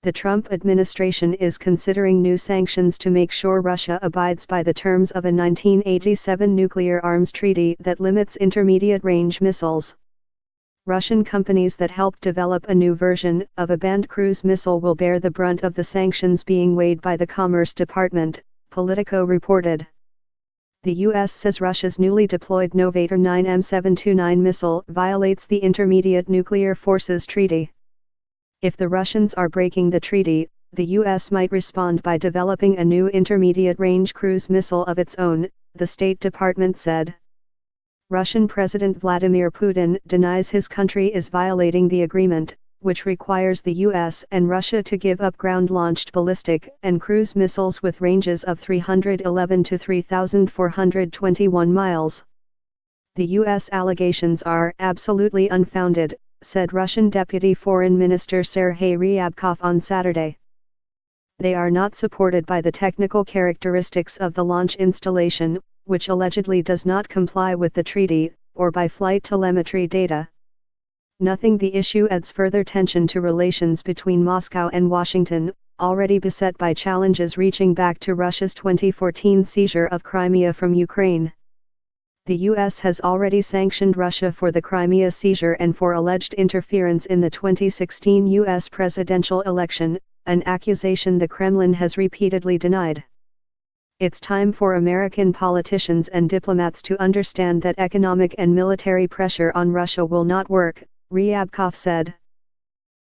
The Trump administration is considering new sanctions to make sure Russia abides by the terms of a 1987 nuclear arms treaty that limits intermediate-range missiles. Russian companies that helped develop a new version of a banned cruise missile will bear the brunt of the sanctions being weighed by the Commerce Department, Politico reported. The U.S. says Russia's newly deployed Novator 9 M729 missile violates the Intermediate Nuclear Forces Treaty. If the Russians are breaking the treaty, the U.S. might respond by developing a new intermediate-range cruise missile of its own, the State Department said. Russian President Vladimir Putin denies his country is violating the agreement, which requires the U.S. and Russia to give up ground-launched ballistic and cruise missiles with ranges of 311 to 3,421 miles. The U.S. allegations are absolutely unfounded, said Russian Deputy Foreign Minister Sergei Ryabkov on Saturday. They are not supported by the technical characteristics of the launch installation, which allegedly does not comply with the treaty, or by flight telemetry data. Nothing. The issue adds further tension to relations between Moscow and Washington, already beset by challenges reaching back to Russia's 2014 seizure of Crimea from Ukraine. The U.S. has already sanctioned Russia for the Crimea seizure and for alleged interference in the 2016 U.S. presidential election, an accusation the Kremlin has repeatedly denied. It's time for American politicians and diplomats to understand that economic and military pressure on Russia will not work, Ryabkov said.